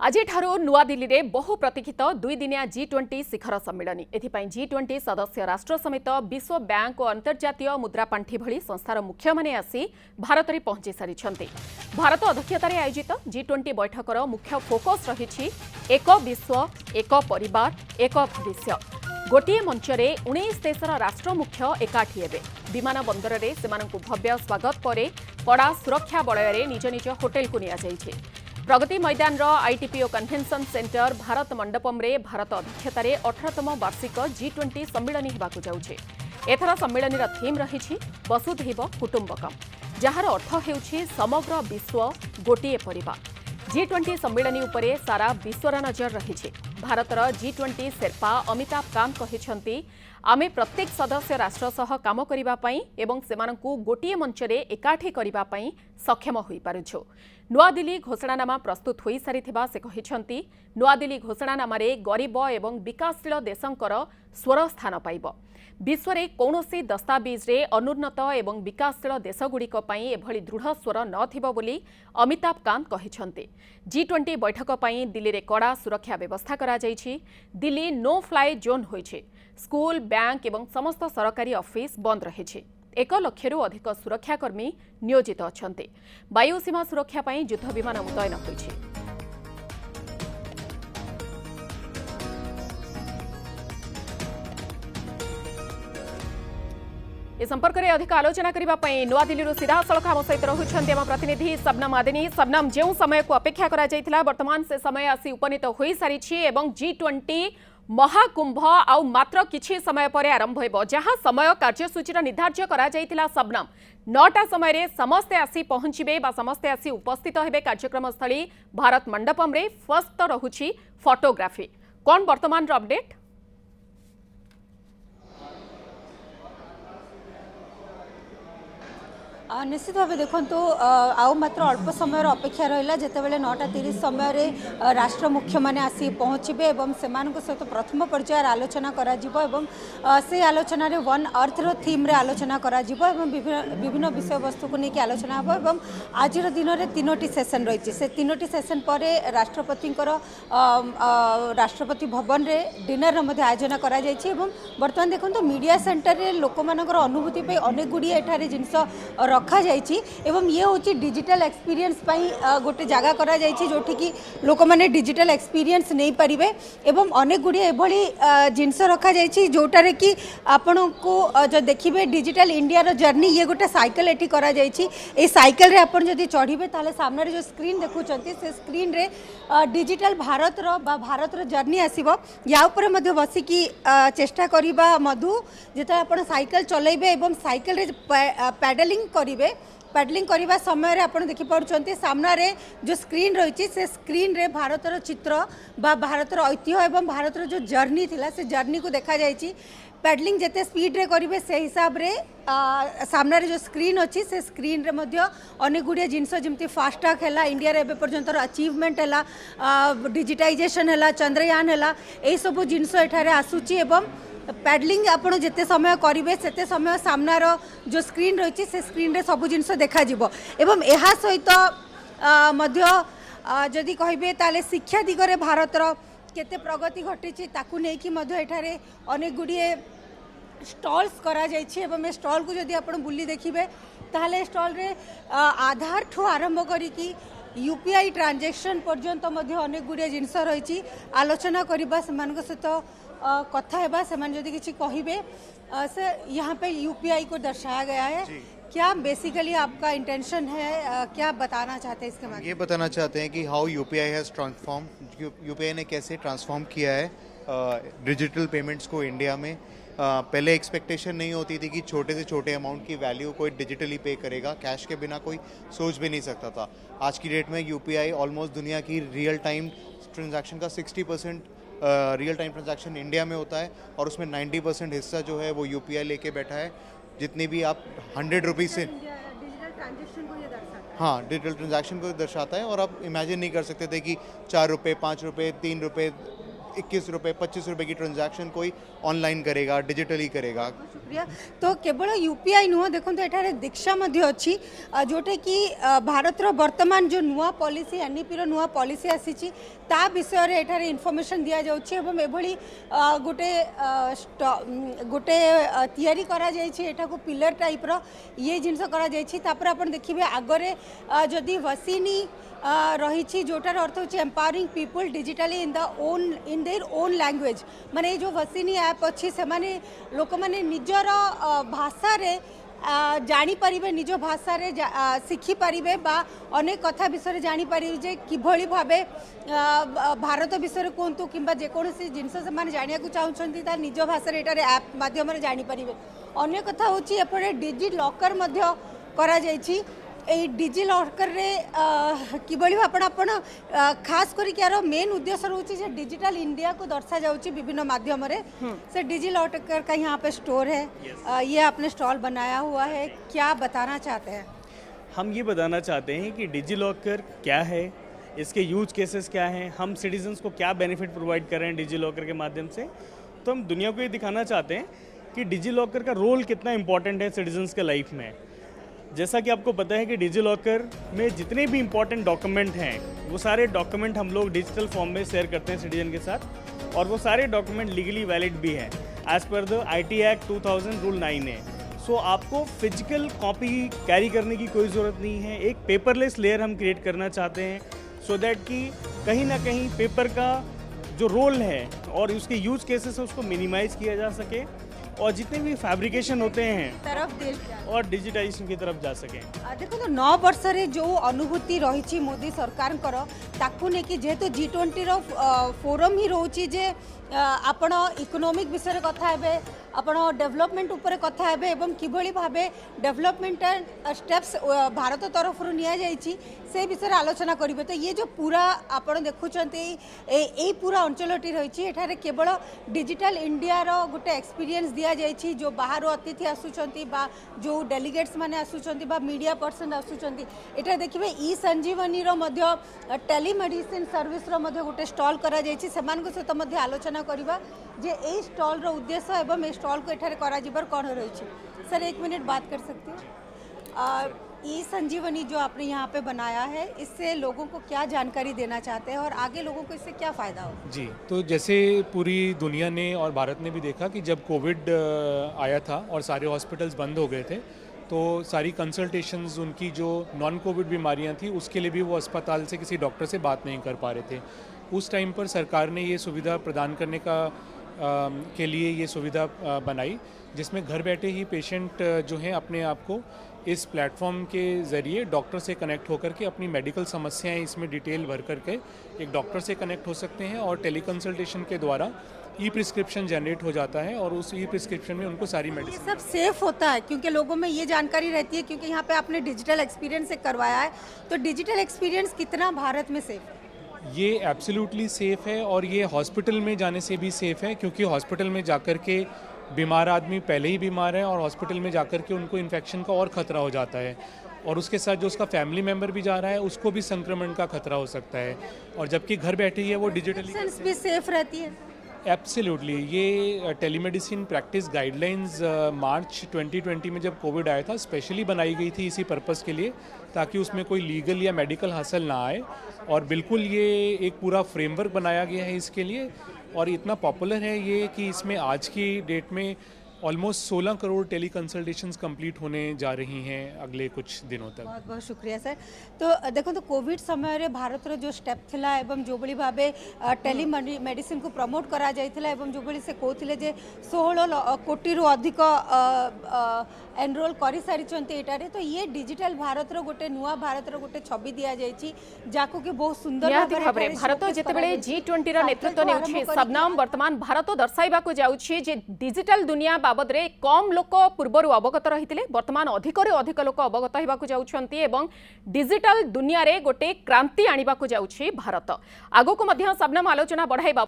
आज नुआ दिल्ली में बहु प्रतीक्षित दुईदिनिया G20 शिखर सम्मिलन एथिपाई G20 सदस्य राष्ट्र समेत विश्व बैंक और अंतर्जातीय मुद्रा पांठि भली संस्थार मुख्य माने आसी भारत में पहुंची सारी भारत अध्यक्षतार आयोजित G20 बैठकर मुख्य फोकस रही एक विश्व एक परिवार एक भविष्य गोटे मंचरे 19 देशर राष्ट्र मुख्य एकाठी हेबे विमान बंदर में से भव्य स्वागत पर कड़ा सुरक्षा बलय निज निज होटेल को निया जाइछे। Pragati Maidan ITPO convention centre Bharat Mandapam रे भारत अध्यक्षतार 18तम वार्षिक G20 सम्मिलन होबाकु जाउछे। एथर सम्मिलन थीम रही वसुधैव कुटुंबकम जार अर्थ हेउछि समग्र विश्व गोटे परिवार। G20 सम्मिलन उपरे सारा विश्वर नजर रही भारतर G20 शेर्पा अमिताभ कांत कहिसेंति आमे प्रत्येक सदस्य राष्ट्र सह काम करिबा पई एवं सेमानंकु गोटिए मंचरे एकाठी करिबा पई सक्षम होई पारुछु। नुआ दिल्ली घोषणानामा प्रस्तुत होई सारिथिबा से कहिसेंति नुआ दिल्ली घोषणानामा रे गरीब एवं विकासशील देशंकर स्वर स्थान पाइब। विश्व रे कौनसी दस्तावेज रे अनुन्नत एवं विकासशील देशगुड़िक पई एभली दृढ़ स्वर नथिबो बोली अमिताभ कांत कहिसेंति। G20 बैठक पई दिल्ली रे कड़ा सुरक्षा व्यवस्था करा जाइछि। दिल्ली नो फ्लाई जोन होइछे। स्कूल बैंक एवं समस्त सरकारी ऑफिस बंद रहिछे। 1 लाखरू अधिक सुरक्षाकर्मी नियोजित अछन्ते। वायु सीमा सुरक्षा पई युद्ध विमान मुतयन होइछे। ए संपर्क में अधिक आलोचना करने नुआ दिल्ली सीधा सड़क आम सहित रहुछन्ति आम प्रतिनिधि शबनम आदिनी। शबनम जो समय को अपेक्षा करा जायथिला वर्तमान से समय आसी उपनीत हो सारी एवं G20 महाकुंभ आउ मात्र किछि समय पर आरंभ हेबो जहां समय कार्यसूची निर्धार्य करा जायथिला। शबनम 9टा समय समस्ते आसी पहुंचबे बा समस्ते आसी उपस्थित हेबे कार्यक्रम स्थली भारत मंडपम रे फर्स्ट रहुछि फोटोग्राफी कोन वर्तमान अपडेट? निश्चित भाव देखु आउ मात्र अल्प समय अपेक्षा रहा जितेबाला 9:30 समय राष्ट्र मुख्य मैंने आसी पहुँचे और सहित प्रथम पर्यायर आलोचना से आलोचन वन अर्थ थीम रे आलोचना विभिन्न विषय वस्तु को लेकिन आलोचना हम आज दिन में 3टी सेसन रही से 3टी सेसन पर राष्ट्रपति भवन रे डिनर आयोजन कर बर्तमान देखो मीडिया सेंटर रे लोक मानकर अनुभूति अनेक गुड़िए जिनस रखा जाइछि एवं ये होची डिजिटल एक्सपीरियंस पई गोटे जगह करा जाइछि जोठी कि लोक माने डिजिटल एक्सपीरियंस नहीं पारिबे एवं अनेक गुडी एभली जिंस रखा जाइछि जोटारे कि आपण को जो देखिबे डिजिटल इंडिया रो जर्नी ये गोटे साइकिल एठी करा जाइछि। ए साइकिल रे आपण जदी चढ़िबे ताले सामने रे जो स्क्रीन देखुचंती से स्क्रीन रे डिजिटल भारत रो बा भारत रो जर्नी आसीबो या ऊपर मध्ये बसी की चेष्टा करिबा मधु जेते आपण साइकिल चलाइबे एवं साइकिल रे पैडलिंग करने समय आप देखिपुंट सामने जो स्क्रीन रही से स्क्रीन रे भारतर चित्र बा भारतर ऐतिह्य एवं भारतर जो जर्नी थिला से जर्नी को देखा जाइए। पैडलिंग जिते स्पीड रे करेंगे से हिसाब रे सामने जो स्क्रीन अच्छी से स्क्रीन रे मध्य अनेक गुड़िया जिनस जमी फास्टैग है इंडिया रे एबे पर्यंत अचीवमेंट है डिजिटाइजेशन है चंद्रयान है यही सब जिनस एठारे आसूची एवं पैडलिंग आपड़ जिते समय करेंगे से समय सामनार जो स्क्रीन रही से स्क्रीन रे सब जिनस देखा एवं यह सहित जदि कहे ताले शिक्षा दिगरे भारतर केते प्रगति घटी ताकू नेकी एठारे अनेक गुड़िए स्टॉल्स करा जाइछि एवं स्टॉल को जदि आपण बुली देखिबे ताले स्टॉल रे आधार ठू आरंभ करिकी यूपीआई ट्रांजैक्शन पर्यंत अनेक गुड़िए जिनस रही आलोचना करबा समान सहित कथा है जदि किसी कहे से यहाँ पे यूपीआई को दर्शाया गया है। क्या बेसिकली आपका इंटेंशन है, क्या बताना चाहते हैं इसके बारे में? ये बताना चाहते हैं कि how UPI has transform, UPI ने कैसे ट्रांसफॉर्म किया है डिजिटल पेमेंट्स को इंडिया में। पहले एक्सपेक्टेशन नहीं होती थी कि छोटे से छोटे अमाउंट की वैल्यू कोई डिजिटली पे करेगा, कैश के बिना कोई सोच भी नहीं सकता था। आज की डेट में यूपीआई ऑलमोस्ट दुनिया की रियल टाइम ट्रांजैक्शन का 60% रियल टाइम ट्रांजैक्शन इंडिया में होता है और उसमें 90% हिस्सा जो है वो यूपीआई लेके बैठा है। जितनी भी आप 100 रुपीज़ से डिजिटल ट्रांजैक्शन को ये दर्शाता है। हाँ, डिजिटल ट्रांजैक्शन को दर्शाता है और आप इमेजिन नहीं कर सकते थे कि 4 रुपये, 5 रुपये, 3 रुपये ₹21 ₹25 की ट्रांजैक्शन कोई ऑनलाइन करेगा, डिजिटली करेगा। शुक्रिया। तो केवल यूपीआई नुह देखो एठारे दीक्षा मध्य अच्छी जोटा कि भारतर वर्तमान जो नुआ पॉलिसी एनईपी रो नुआ पॉलिसी आसी ता विषय रे एठारे इनफॉरमेशन दिया जाउछि एवं एभली गोटे गोटे तयारी करा जाइछि एठा को पिलर टाइप रो ये जिनस करा जाइछि तापर आपण देखिबे आगरे जदि वसिनी रही जोटार अर्थ होची empowering people digitally in their own language माने जो वसिनी ऐप अच्छी से माने लोक माने निजर भाषा रे जानी परिबे निज भाषा रे शिखी परिबे बा अनेक कथा विषय जानी परिबे जे किभली भाबे भारत विषय कोंतु किंबा जे कोनोसी जिंस से माने जानिया को चाहुछंती ता निज भाषा रे एटारे ऐप माध्यम रे जानी परिबे अन्य कथा होची एपरे डिजि लॉकर मध्य करा जायछि ए डिजि लॉकर रे किभली आपण आपण खास करी यार मेन उद्देश्य रहउछि जे डिजिटल इंडिया को दर्शा जाउछि विभिन्न माध्यम रे से डिजि लॉकर का यहाँ पे स्टोर है ये आपने स्टॉल बनाया हुआ है क्या बताना चाहते हैं? हम ये बताना चाहते हैं कि डिजि लॉकर क्या है, इसके यूज केसेस क्या हैं, हम सिटीजन्स को क्या बेनिफिट प्रोवाइड कर रहे हैं डिजि लॉकर के माध्यम से। तो हम दुनिया को ये दिखाना चाहते हैं कि डिजि लॉकर का रोल कितना इंपॉर्टेंट है सिटीजन्स के लाइफ में। जैसा कि आपको पता है कि डिजि लॉकर में जितने भी इंपॉर्टेंट डॉक्यूमेंट हैं वो सारे डॉक्यूमेंट हम लोग डिजिटल फॉर्म में शेयर करते हैं सिटीजन के साथ और वो सारे डॉक्यूमेंट लीगली वैलिड भी हैं as per the IT act 2000 rule 9 है। सो आपको फिजिकल कॉपी कैरी करने की कोई ज़रूरत नहीं है। एक पेपरलेस लेयर हम क्रिएट करना चाहते हैं सो दैट कि कहीं ना कहीं पेपर का जो रोल है और उसके यूज केसेस है उसको मिनिमाइज किया जा सके और जितने भी फैब्रिकेशन होते हैं तरफ और डिजिटाइजेशन की तरफ जा सके। देखो तो 9 वर्ष रे जो अनुभूति रही मोदी सरकार ताकू लेकिन जेहेतु G20 रो फोरम ही रोची जे आपण इकोनॉमिक विषय कथा हेबे आपण डेवलपमेंट ऊपर कथा हेबे एवं किभली भाबे डेवलपमेंट स्टेप्स भारत तरफ रु निया जाइछि से विषय आलोचना करिवे। तो ये जो पूरा आपण देखुचंती ए पूरा अंचलटी रही एठारे केवल डिजिटल इंडिया रो गोटे एक्सपीरियंस दिया जाइछि जो बाहर अतिथि आसुचंती बा जो डेलीगेट्स माने आसुचंती बा मीडिया पर्सन आसुचंती एटा देखिबे ई संजीवनी रो मध्य टेलीमेडिसिन सर्विस रो मध्य गोटे स्टॉल करा जाइछि सेमान को सहित मध्य आलोचना करिबा जे ए स्टॉल रो उद्देश्य एवं ए स्टॉल को एठारे करा जिबर कोन रही। सर 1 मिनट बात कर सकते हैं? ई संजीवनी जो आपने यहाँ पे बनाया है इससे लोगों को क्या जानकारी देना चाहते हैं और आगे लोगों को इससे क्या फ़ायदा हो? जी, तो जैसे पूरी दुनिया ने और भारत ने भी देखा कि जब कोविड आया था और सारे हॉस्पिटल्स बंद हो गए थे तो सारी कंसल्टेशंस उनकी जो नॉन कोविड बीमारियां थी उसके लिए भी वो अस्पताल से किसी डॉक्टर से बात नहीं कर पा रहे थे। उस टाइम पर सरकार ने ये सुविधा प्रदान करने के लिए ये सुविधा बनाई जिसमें घर बैठे ही पेशेंट जो हैं अपने आप को इस प्लेटफॉर्म के ज़रिए डॉक्टर से कनेक्ट होकर के अपनी मेडिकल समस्याएं इसमें डिटेल भर करके एक डॉक्टर से कनेक्ट हो सकते हैं और टेली कंसल्टेशन के द्वारा ई प्रिस्क्रिप्शन जनरेट हो जाता है और उस ई प्रिस्क्रिप्शन में उनको सारी ये मेडिसिन। सब सेफ होता है क्योंकि लोगों में ये जानकारी रहती है क्योंकि यहाँ पे आपने डिजिटल एक्सपीरियंस से करवाया है तो डिजिटल एक्सपीरियंस कितना भारत में सेफ है? ये एब्सोल्युटली सेफ़ है और ये हॉस्पिटल में जाने से भी सेफ़ है क्योंकि हॉस्पिटल में जाकर के बीमार आदमी पहले ही बीमार है और हॉस्पिटल में जाकर के उनको इन्फेक्शन का और ख़तरा हो जाता है और उसके साथ जो उसका फैमिली मेम्बर भी जा रहा है उसको भी संक्रमण का खतरा हो सकता है और जबकि घर बैठे ही है वो डिजिटली भी सेफ रहती है। एब्सोल्युटली ये टेलीमेडिसिन प्रैक्टिस गाइडलाइंस मार्च 2020 में जब कोविड आया था स्पेशली बनाई गई थी इसी पर्पस के लिए ताकि उसमें कोई लीगल या मेडिकल हासिल ना आए और बिल्कुल ये एक पूरा फ्रेमवर्क बनाया गया है इसके लिए और इतना पॉपुलर है ये कि इसमें आज की डेट में almost 16 crore teleconsultations complete होने जा रही हैं अगले कुछ दिनों तक। बहुत बहुत शुक्रिया सर। तो देखो तो कोविड समय रे भारत रो जो स्टेप थिला एवं जो बड़ी भाबे टेली मेडिसिन को प्रमोट करा जाइथिला एवं जो बड़ी से कहथिले जे 16 कोटी रो अधिक एनरोल करि सारी चंती एटारे तो ये डिजिटल भारत रो गोटे नुआ भारत रो गोटे छवि दिया जाइछि जाको कि बहुत सुंदर भाबरे भारत जेतेबेले G20 रो नेतृत्व नेउछि सबनाम वर्तमान भारत दर्शाइबा को जाउछि जे डिजिटल दुनिया बाबद रे कम लोक पूर्वर अवगत रहिथिले वर्तमान अधिक लोक अवगत हेबा को जाउछंती एवं डिजिटल दुनिया रे गोटे क्रांति आनिबा को जाउछि भारत आगो को मध्य सबनाम आलोचना बढ़ाइबा